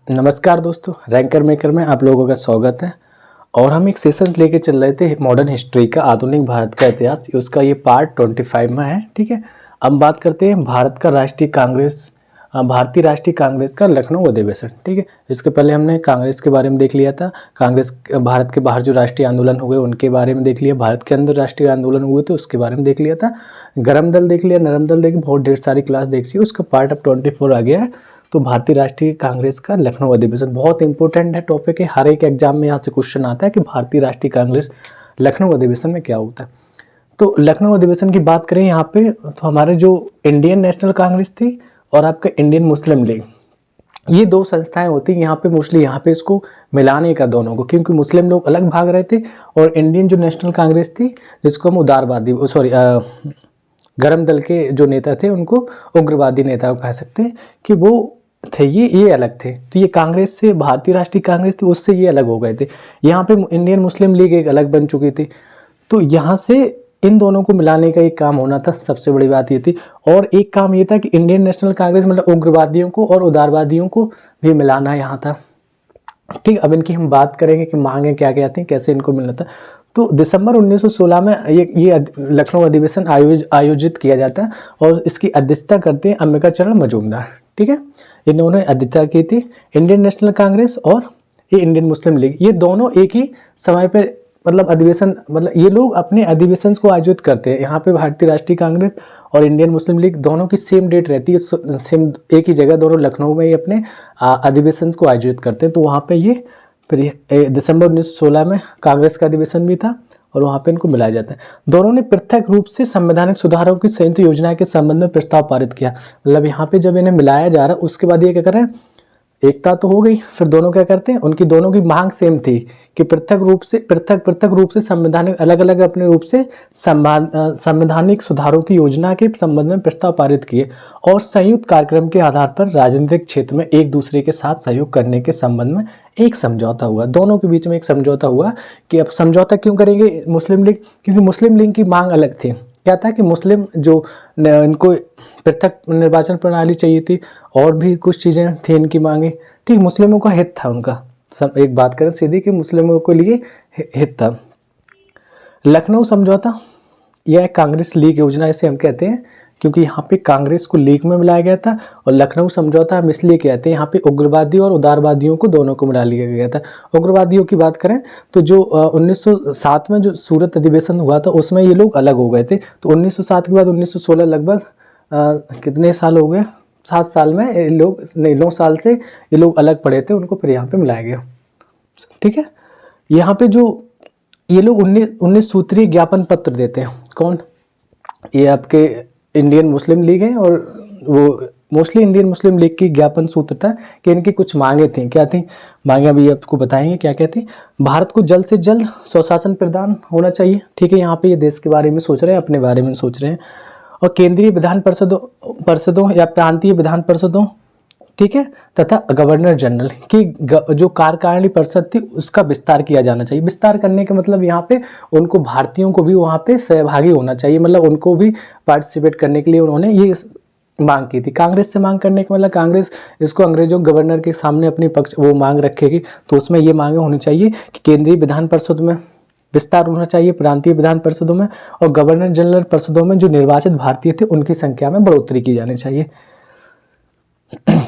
नमस्कार दोस्तों, ranker maker में आप लोगों का स्वागत है। और हम एक सेशन लेके चल रहे थे मॉडर्न हिस्ट्री का, आधुनिक भारत का इतिहास। उसका ये पार्ट 25 में है। ठीक है, अब बात करते हैं भारत का राष्ट्रीय कांग्रेस, भारतीय राष्ट्रीय कांग्रेस का लखनऊ अधिवेशन। ठीक है, इसके पहले हमने कांग्रेस के बारे में देख लिया था। कांग्रेस भारत के बाहर जो राष्ट्रीय आंदोलन हुए उनके बारे में देख लिया, भारत के अंदर राष्ट्रीय आंदोलन हुए थे उसके बारे में देख लिया था। गरम दल देख लिया, नरम दल देख, बहुत ढेर सारी क्लास देख ली। उसका पार्ट अब 24 आ गया है। तो भारतीय राष्ट्रीय कांग्रेस का लखनऊ अधिवेशन बहुत इंपॉर्टेंट है, टॉपिक है। हर एक एग्जाम में यहाँ से क्वेश्चन आता है कि भारतीय राष्ट्रीय कांग्रेस लखनऊ अधिवेशन में क्या होता है। तो लखनऊ अधिवेशन की बात करें यहाँ पे, तो हमारे जो इंडियन नेशनल कांग्रेस थी और आपका इंडियन मुस्लिम लीग, ये दो संस्थाएं होती हैं यहाँ पे। मोस्टली यहाँ पे इसको मिलाने का दोनों को, क्योंकि मुस्लिम लोग अलग भाग रहे थे और इंडियन जो नेशनल कांग्रेस थी, जिसको हम उदारवादी गरम दल के जो नेता थे उनको उग्रवादी नेता कह सकते हैं कि वो थे, ये अलग थे। तो ये कांग्रेस से, भारतीय राष्ट्रीय कांग्रेस थी उससे ये अलग हो गए थे। यहाँ पे इंडियन मुस्लिम लीग एक अलग बन चुकी थी। तो यहाँ से इन दोनों को मिलाने का एक काम होना था, सबसे बड़ी बात ये थी। और एक काम ये था कि इंडियन नेशनल कांग्रेस मतलब उग्रवादियों को और उदारवादियों को भी मिलाना यहाँ था। ठीक, अब इनकी हम बात करेंगे कि मांगे क्या क्या थी, कैसे इनको मिलना था। तो दिसंबर 1916 में ये लखनऊ अधिवेशन आयोजित किया जाता है और इसकी अध्यक्षता करते हैं अंबिका चरण मजूमदार। ठीक है, इन्होंने अध्यक्षता की थी। इंडियन नेशनल कांग्रेस और ये इंडियन मुस्लिम लीग, ये दोनों एक ही समय पे मतलब अधिवेशन, मतलब ये लोग अपने अधिवेशन को आयोजित करते हैं। यहाँ पे भारतीय राष्ट्रीय कांग्रेस और इंडियन मुस्लिम लीग दोनों की सेम डेट रहती है, सेम एक ही जगह, दोनों लखनऊ में ही अपने अधिवेशन को आयोजित करते हैं। तो वहाँ पे ये फिर दिसंबर 1916 में कांग्रेस का अधिवेशन भी था और वहाँ पे इनको मिलाया जाता है। दोनों ने पृथक रूप से संवैधानिक सुधारों की संयुक्त योजना के संबंध में प्रस्ताव पारित किया। मतलब यहाँ पे जब इन्हें मिलाया जा रहा है उसके बाद ये क्या कर रहे हैं, एकता तो हो गई, फिर दोनों क्या करते हैं, उनकी दोनों की मांग सेम थी कि पृथक रूप से संवैधानिक अलग अलग अपने रूप से संवैधानिक सुधारों की योजना के संबंध में प्रस्ताव पारित किए और संयुक्त कार्यक्रम के आधार पर राजनीतिक क्षेत्र में एक दूसरे के साथ सहयोग करने के संबंध में एक समझौता हुआ। दोनों के बीच में एक समझौता हुआ कि अब समझौता क्यों करेंगे मुस्लिम लीग, क्योंकि मुस्लिम लीग की मांग अलग थी। क्या था कि मुस्लिम जो इनको पृथक निर्वाचन प्रणाली चाहिए थी और भी कुछ चीज़ें थी इनकी मांगे। ठीक, मुस्लिमों का हित था उनका, सब एक बात करें सीधी कि मुस्लिमों के लिए हित था। लखनऊ समझौता यह कांग्रेस लीग योजना इसे हम कहते हैं, क्योंकि यहाँ पे कांग्रेस को लीग में मिलाया गया था। और लखनऊ समझौता हम इसलिए कहते हैं, यहाँ पे उग्रवादी और उदारवादियों को दोनों को मिला लिया गया था। उग्रवादियों की बात करें तो जो 1907 में जो सूरत अधिवेशन हुआ था उसमें ये लोग अलग हो गए थे। तो 1907 के बाद 1916 लगभग कितने साल हो गए, 7 साल में ये लोग, नहीं 9 साल से ये लोग अलग पड़े थे, उनको फिर यहाँ पे मिलाया गया। ठीक है, यहाँ पे जो ये लोग 19 सूत्रीय ज्ञापन पत्र देते हैं, कौन, ये आपके इंडियन मुस्लिम लीग है और वो मोस्टली इंडियन मुस्लिम लीग की ज्ञापन सूत्र था कि इनकी कुछ मांगे थी। क्या थी मांगे, अभी आपको बताएंगे क्या क्या थी। भारत को जल्द से जल्द स्वशासन प्रदान होना चाहिए। ठीक है, यहाँ पे ये देश के बारे में सोच रहे हैं, अपने बारे में सोच रहे हैं। और केंद्रीय विधान परिषदों या प्रांतीय विधान परिषदों, ठीक है, तथा गवर्नर जनरल की जो कार्यकारिणी परिषद थी उसका विस्तार किया जाना चाहिए। विस्तार करने का मतलब यहाँ पे उनको भारतीयों को भी वहाँ पे सहभागी होना चाहिए, मतलब उनको भी पार्टिसिपेट करने के लिए उन्होंने ये मांग की थी। कांग्रेस से मांग करने का मतलब कांग्रेस इसको अंग्रेजों गवर्नर के सामने अपनी पक्ष वो मांग रखेगी, तो उसमें ये मांगे होनी चाहिए कि केंद्रीय विधान परिषद में विस्तार होना चाहिए, प्रांतीय विधान परिषदों में और गवर्नर जनरल परिषदों में जो निर्वाचित भारतीय थे उनकी संख्या में बढ़ोतरी की जानी चाहिए।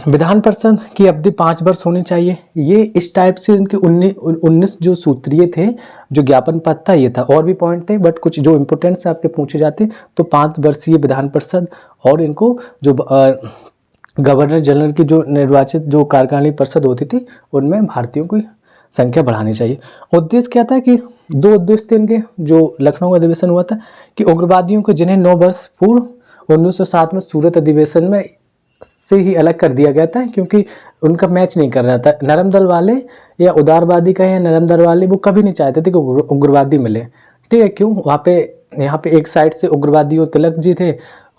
विधान परिषद की अवधि 5 वर्ष होनी चाहिए। ये इस टाइप से इनके 19 जो सूत्रीय थे, जो ज्ञापन पत्र था ये था। और भी पॉइंट थे बट कुछ जो इंपोर्टेंट से आपके पूछे जाते, तो 5 वर्षीय विधान परिषद और इनको जो गवर्नर जनरल की जो निर्वाचित जो कार्यकारिणी परिषद होती थी उनमें भारतीयों की संख्या बढ़ानी चाहिए। उद्देश्य क्या था कि 2 उद्देश्य थे इनके, जो लखनऊ अधिवेशन हुआ था कि उग्रवादियों को जिन्हें 9 वर्ष पूर्व 1907 में सूरत अधिवेशन में से ही अलग कर दिया गया था, क्योंकि उनका मैच नहीं कर रहा था। नरम दल वाले या उदारवादी कहें या नरम दल वाले, वो कभी नहीं चाहते थे कि उग्रवादी मिले। ठीक है, क्यों, वहाँ पे यहाँ पे एक साइड से उग्रवादी और तिलक जी थे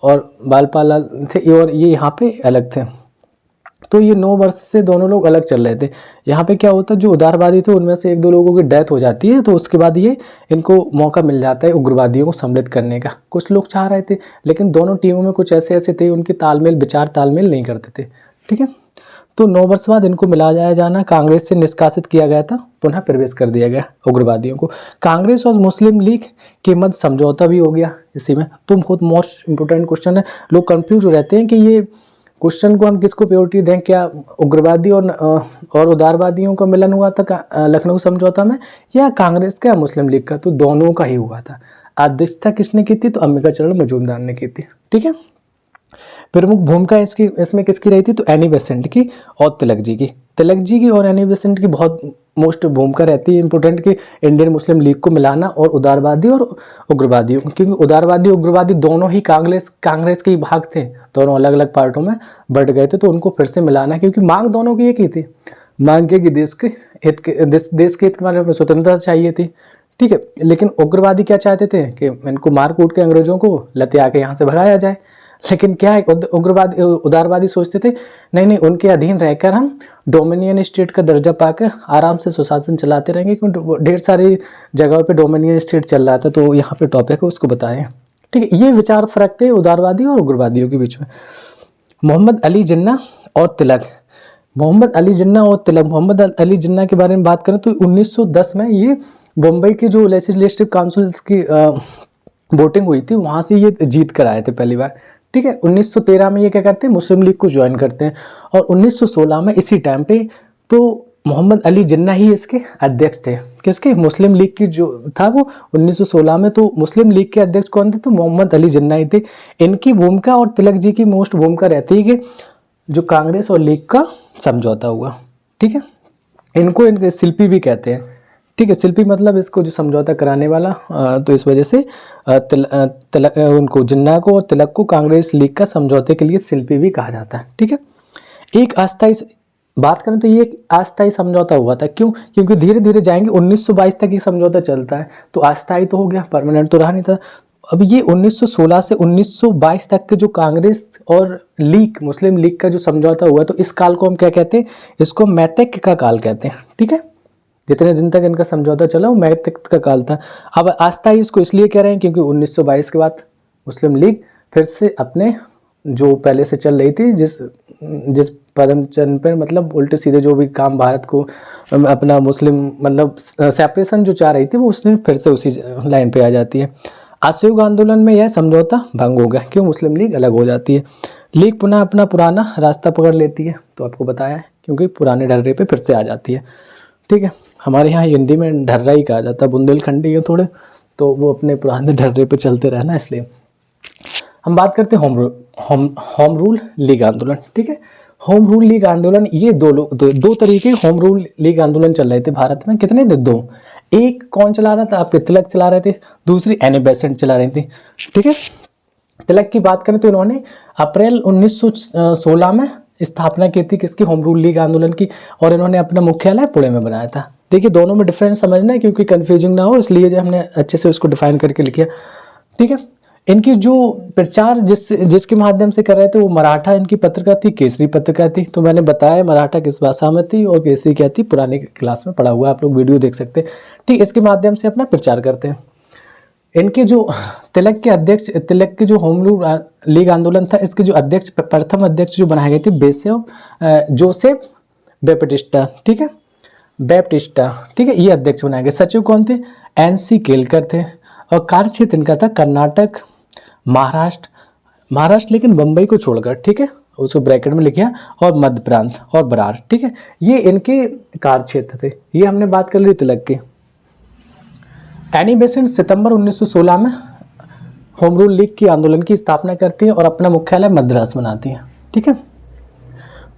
और बालपाल लाल थे और ये यहाँ पे अलग थे। तो ये 9 वर्ष से दोनों लोग अलग चल रहे थे। यहाँ पे क्या होता है, जो उदारवादी थे उनमें से 1-2 लोगों की डेथ हो जाती है, तो उसके बाद ये इनको मौका मिल जाता है उग्रवादियों को सम्मिलित करने का। कुछ लोग चाह रहे थे, लेकिन दोनों टीमों में कुछ ऐसे थे उनकी विचार तालमेल नहीं करते थे। ठीक है। तो 9 वर्ष बाद इनको मिलाया जाना, कांग्रेस से निष्कासित किया गया था, पुनः प्रवेश कर दिया गया उग्रवादियों को। कांग्रेस और मुस्लिम लीग के मध्य समझौता भी हो गया इसी में। तो बहुत मोस्ट इंपोर्टेंट क्वेश्चन है, लोग कंफ्यूज हो रहते हैं कि ये क्वेश्चन को हम किसको प्रायोरिटी दें, क्या उग्रवादी और उदारवादियों का मिलन हुआ था लखनऊ समझौता में, या कांग्रेस का या मुस्लिम लीग का? तो दोनों का ही हुआ था। अध्यक्षता किसने की थी? तो अंबिका चरण मजूमदार ने की थी। ठीक है। प्रमुख भूमिका इसमें किसकी रही थी? तो एनी बेसेंट की और तिलक जी की। तिलक जी की और एनी बेसेंट की बहुत मोस्ट भूमिका रहती है इंपोर्टेंट, कि इंडियन मुस्लिम लीग को मिलाना और उदारवादी और उग्रवादियों, क्योंकि उदारवादी उग्रवादी दोनों ही कांग्रेस के ही भाग थे, दोनों अलग अलग पार्टों में बढ़ गए थे, तो उनको फिर से मिलाना, क्योंकि मांग दोनों की एक ही थी, मांग के कि देश के हित के बारे में स्वतंत्रता चाहिए थी। ठीक है। लेकिन उग्रवादी क्या चाहते थे कि इनको मार कूट के अंग्रेजों को लतिया के यहाँ से भगाया जाए। लेकिन क्या है, उदारवादी सोचते थे नहीं नहीं, उनके अधीन रहकर हम डोमिनियन स्टेट का दर्जा पाकर आराम से सुशासन चलाते रहेंगे, क्योंकि ढेर सारी जगहों पे डोमिनियन स्टेट चल रहा था। तो यहाँ पे टॉपिक है, उसको बताएं। ठीक है। ये विचार फर्क थे उदारवादी और उग्रवादियों के बीच में। मोहम्मद अली जिन्ना और तिलक। मोहम्मद अली जिन्ना और तिलक। मोहम्मद अली जिन्ना के बारे में बात करें तो 1910 में ये बम्बई की जो लेजिस्लेटिव काउंसिल्स की वोटिंग हुई थी, वहाँ से ये जीत कर आए थे पहली बार। ठीक है। 1913 में ये क्या करते हैं, मुस्लिम लीग को ज्वाइन करते हैं, और 1916 में इसी टाइम पे तो मोहम्मद अली जिन्ना ही इसके अध्यक्ष थे। किसके? मुस्लिम लीग की जो था वो 1916 में, तो मुस्लिम लीग के अध्यक्ष कौन थे? तो मोहम्मद अली जिन्ना ही थे। इनकी भूमिका और तिलक जी की मोस्ट भूमिका रहती है कि जो कांग्रेस और लीग का समझौता हुआ। ठीक है। इनको इनके शिल्पी भी कहते हैं। ठीक है। शिल्पी मतलब इसको जो समझौता कराने वाला, तो इस वजह से उनको जिन्ना को और तिलक को कांग्रेस लीग का समझौते के लिए शिल्पी भी कहा जाता है। ठीक है। एक अस्थायी बात करें तो ये एक अस्थायी समझौता हुआ था। क्यों? क्योंकि धीरे धीरे जाएंगे 1922 तक ये समझौता चलता है, तो अस्थायी तो हो गया, परमानेंट तो रहा नहीं था। अब ये 1916 से 1922 तक के जो कांग्रेस और लीग, मुस्लिम लीग का जो समझौता हुआ, तो इस काल को हम क्या कहते हैं? इसको मैतेक का काल कहते हैं। ठीक है। जितने दिन तक इनका समझौता चला वो मैतेक का काल था। अब अस्थायी इसको इसलिए कह रहे हैं क्योंकि 1922 के बाद मुस्लिम लीग फिर से अपने जो पहले से चल रही थी, जिस पदम चरण पर, मतलब उल्टे सीधे जो भी काम भारत को अपना मुस्लिम मतलब सेपरेशन जो चाह रही थी, वो उसने फिर से उसी लाइन पे आ जाती है। असहयोग आंदोलन में यह समझौता भंग हो गया। क्यों? मुस्लिम लीग अलग हो जाती है। लीग पुनः अपना पुराना रास्ता पकड़ लेती है, तो आपको बताया है, क्योंकि पुराने ढर्रे पे फिर से आ जाती है। ठीक है। हमारे यहाँ हिंदी में ढर्रा ही कहा जाता है, बुंदेलखंडी है थोड़े, तो वो अपने पुराने ढर्रे पे चलते रहना, इसलिए। हम बात करते हैं होम रूल लीग आंदोलन। ठीक है। होम रूल लीग आंदोलन, ये दो तरीके होम रूल लीग आंदोलन चल रहे थे भारत में। कितने थे? दो। एक कौन चला रहा था? आपके तिलक चला रहे थे, दूसरी एनी बेसेंट चला रही थी। ठीक है। तिलक की बात करें तो इन्होंने अप्रैल 1916 में स्थापना की थी, किसकी? होम रूल लीग आंदोलन की, और इन्होंने अपना मुख्यालय पुणे में बनाया था। देखिए दोनों में डिफरेंस समझना है, क्योंकि कंफ्यूजिंग ना हो, इसलिए जो हमने अच्छे से उसको डिफाइन करके लिखा। ठीक है। इनकी जो प्रचार जिसके माध्यम से कर रहे थे, वो मराठा इनकी पत्रिका थी, केसरी पत्रिका थी। तो मैंने बताया मराठा किस भाषा में थी और केसरी क्या थी, पुरानी क्लास में पढ़ा हुआ है, आप लोग वीडियो देख सकते हैं। ठीक, इसके माध्यम से अपना प्रचार करते हैं। इनके जो तिलक के जो होम रूल लीग आंदोलन था, इसके जो अध्यक्ष, प्रथम अध्यक्ष जो बनाए गए थे जोसेफ बैप्टिस्टा। ठीक है, बैप्टिस्टा। ठीक है, ये अध्यक्ष बनाए गए। सचिव कौन थे? NC केलकर थे। और कार्यक्षेत्र इनका था कर्नाटक, महाराष्ट्र लेकिन बम्बई को छोड़कर। ठीक है, उसको ब्रैकेट में लिखिए, और मध्य प्रांत और बरार। ठीक है, ये इनके कार्यक्षेत्र थे। ये हमने बात कर ली तिलक की। एनी बेसेंट सितंबर 1916 में होम रूल लीग की आंदोलन की स्थापना करती है और अपना मुख्यालय मद्रास बनाती है। ठीक है,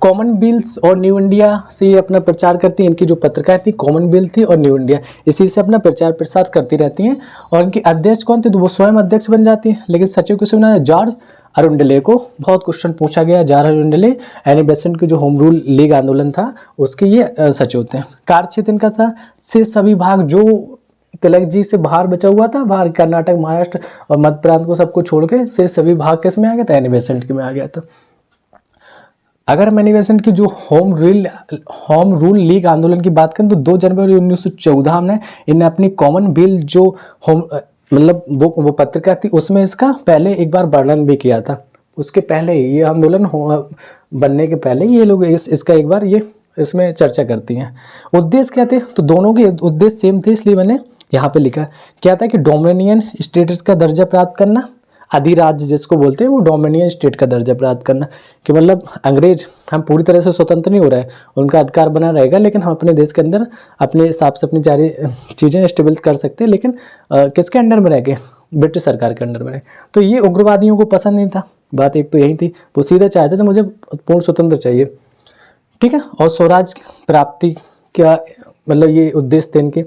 कॉमनवेल्थ और न्यू इंडिया से ये अपना प्रचार करती हैं। इनकी जो पत्रिकाएं थी कॉमनवेल्थ थी और न्यू इंडिया, इसी से अपना प्रचार प्रसार करती रहती हैं। और इनके अध्यक्ष कौन थे? तो वो स्वयं अध्यक्ष बन जाती है। लेकिन सचिव किसे बनाया? जॉर्ज अरुंडले को। बहुत क्वेश्चन पूछा गया। जॉर्ज अरुंडले एनी बेसेंट के जो होम रूल लीग आंदोलन था उसके ये सचिव थे। कार्यक्षेत्र इनका था से सभी भाग जो तिलक जी से बाहर बचा हुआ था, बाहर कर्नाटक, महाराष्ट्र और मध्य प्रांत को सबको छोड़ के से सभी भाग किस में आ गया था? एनी बेसेंट के में आ गया था। अगर हम एनी बेसेंट की जो होम रूल लीग आंदोलन की बात करें तो 2 जनवरी 1914 में इन्हें अपनी कॉमनवेल्थ जो होम मतलब वो पत्रिका थी उसमें इसका पहले एक बार वर्णन भी किया था। उसके पहले ही ये आंदोलन बनने के पहले ये लोग इसका एक बार ये इसमें चर्चा करती हैं। उद्देश्य क्या थे, तो दोनों के उद्देश्य सेम थे, इसलिए मैंने यहाँ पे लिखा। क्या था कि डोमिनियन स्टेटस का दर्जा प्राप्त करना, अधिराज्य जिसको बोलते हैं वो डोमिनियन स्टेट का दर्जा प्राप्त करना, कि मतलब अंग्रेज हम पूरी तरह से स्वतंत्र नहीं हो रहे हैं, उनका अधिकार बना रहेगा, लेकिन हम अपने देश के अंदर अपने हिसाब से अपनी सारी चीज़ें स्टेबल्स कर सकते हैं, लेकिन किसके अंडर में रह के, ब्रिटिश सरकार के अंडर में रहे। तो ये उग्रवादियों को पसंद नहीं था, बात एक तो यही थी, वो सीधा चाहते थे मुझे पूर्ण स्वतंत्र चाहिए, ठीक है, और स्वराज प्राप्ति क्या मतलब ये उद्देश्य थे इनके।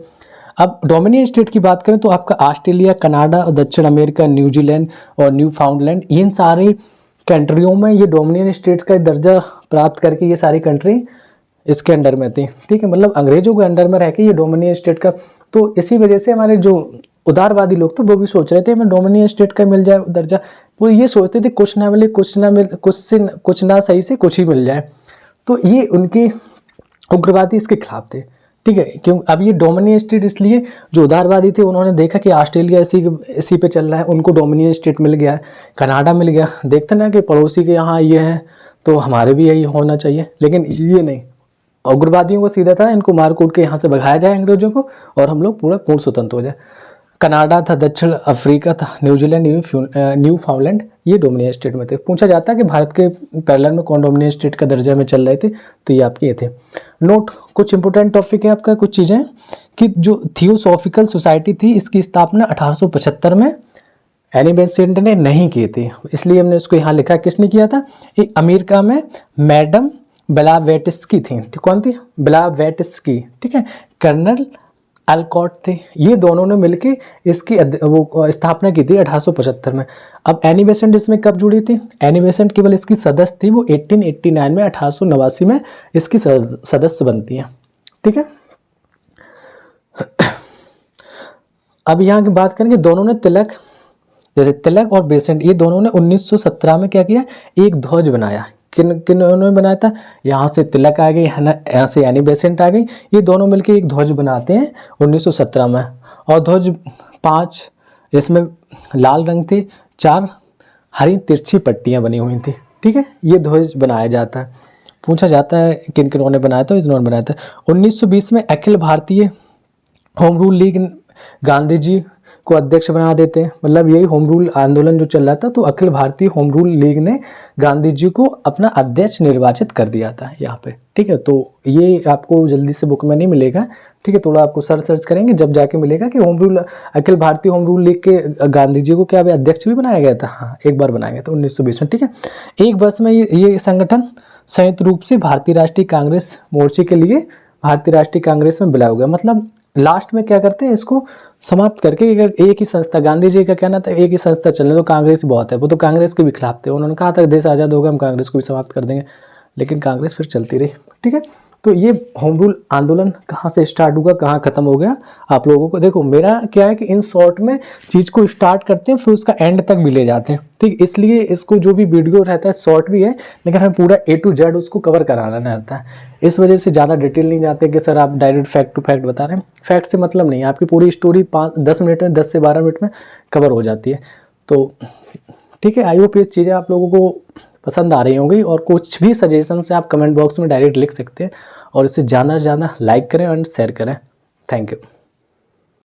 अब डोमिनियन स्टेट की बात करें तो आपका ऑस्ट्रेलिया, कनाडा और दक्षिण अमेरिका, न्यूजीलैंड और न्यू फाउंडलैंड, इन सारी कंट्रियों में ये डोमिनियन स्टेट्स का दर्जा प्राप्त करके ये सारी कंट्री इसके अंडर में थी, ठीक है, मतलब अंग्रेजों के अंडर में रह के ये डोमिनियन स्टेट का। तो इसी वजह से हमारे जो उदारवादी लोग थे वो भी सोच रहे थे हमें डोमिनियन स्टेट का मिल जाए दर्जा, वो ये सोचते थे कुछ ना मिले, कुछ ना मिल, कुछ ना सही से कुछ ही मिल जाए। तो ये उनके उग्रवादी इसके खिलाफ थे, ठीक है, क्यों। अब ये डोमिनियन स्टेट इसलिए जो उदारवादी थे उन्होंने देखा कि ऑस्ट्रेलिया इसी पे चल रहा है, उनको डोमिनियन स्टेट मिल गया है, कनाडा मिल गया, देखते ना कि पड़ोसी के यहाँ ये है तो हमारे भी यही होना चाहिए, लेकिन ये नहीं, उग्रवादियों को सीधा था इनको मार कूट के यहाँ से भगाया जाए अंग्रेजों को और हम लोग पूरा पूर्ण स्वतंत्र हो जाए। कनाडा था, दक्षिण अफ्रीका था, न्यूजीलैंड, न्यू फाउंडलैंड, ये डोमिनियन स्टेट में थे। पूछा जाता है कि भारत के पैरेलल में कौन डोमिनियन स्टेट का दर्जा में चल रहे थे, तो ये आपके ये थे। नोट, कुछ इंपोर्टेंट टॉपिक है आपका, कुछ चीज़ें कि जो थियोसॉफिकल सोसाइटी थी इसकी स्थापना 1875 में एनी बेसेंट ने नहीं की थी, इसलिए हमने उसको यहाँ लिखा। किसने किया था, ये अमेरिका में मैडम ब्लावेट्स्की थी, कौन थी, ब्लावेट्स्की, ठीक है, कर्नल अल्कॉट थे, ये दोनों ने मिलके इसकी वो स्थापना की थी 1875 में। अब एनी बेसेंट इसमें कब जुड़ी थी, एनी बेसेंट केवल इसकी सदस्य थी, वो 1889 में 1889 में इसकी सदस्य बनती है, ठीक है। अब यहाँ की बात करेंगे, दोनों ने तिलक, जैसे तिलक और बेसेंट, ये दोनों ने 1917 में क्या किया, एक ध्वज बनाया। किन उन्होंने बनाया था, यहाँ से तिलक आ गई है ना, यहाँ से एनी बेसेंट आ गई, ये दोनों मिलके एक ध्वज बनाते हैं 1917 में। और ध्वज 5 इसमें लाल रंग थे, 4 हरी तिरछी पट्टियाँ बनी हुई थी, ठीक है, ये ध्वज बनाया जाता है। पूछा जाता है किन किन्होंने बनाया था, इन्होंने बनाया था। 1920 में Akhil Bharatiya home rule league Gandhi ji को अध्यक्ष बना देते हैं, मतलब यही होम रूल आंदोलन जो चल रहा था, तो Akhil Bharatiya home rule league ने गांधी जी को अपना अध्यक्ष निर्वाचित कर दिया था यहाँ पे, ठीक है। तो ये आपको जल्दी से बुक में नहीं मिलेगा, ठीक है, थोड़ा आपको सर्च करेंगे जब जाके मिलेगा कि home rule, Akhil Bharatiya home rule league के गांधी जी को क्या अध्यक्ष भी बनाया गया था, हाँ एक बार बनाया गया था 1920 में, ठीक है। एक वर्ष में ये संगठन संयुक्त रूप से भारतीय राष्ट्रीय कांग्रेस मोर्चे के लिए भारतीय राष्ट्रीय कांग्रेस में विलय हो गया, मतलब लास्ट में क्या करते हैं, इसको समाप्त करके अगर एक ही संस्था, गांधी जी का कहना था एक ही संस्था चलने, तो कांग्रेस बहुत है, वो तो कांग्रेस के भी खिलाफ थे, उन्होंने कहा था देश आज़ाद होगा हम कांग्रेस को भी समाप्त कर देंगे, लेकिन कांग्रेस फिर चलती रही, ठीक है। तो ये होम रूल आंदोलन कहाँ से स्टार्ट हुआ, कहाँ खत्म हो गया, आप लोगों को देखो, मेरा क्या है कि इन शॉर्ट में चीज़ को स्टार्ट करते हैं फिर उसका एंड तक भी ले जाते हैं, ठीक, इसलिए इसको जो भी वीडियो रहता है शॉर्ट भी है, लेकिन हमें पूरा A to Z उसको कवर कराना रहता है, इस वजह से ज़्यादा डिटेल नहीं जाते कि सर आप डायरेक्ट फैक्ट टू फैक्ट बता रहे हैं, फैक्ट से मतलब नहीं है, आपकी पूरी स्टोरी 10 मिनट में, 10 से 12 मिनट में कवर हो जाती है। तो ठीक है, आई होप ये चीज़ें आप लोगों को पसंद आ रही होंगी, और कुछ भी सजेशन से आप कमेंट बॉक्स में डायरेक्ट लिख सकते हैं, और इसे ज़्यादा से ज़्यादा लाइक करें और शेयर करें। Thank you.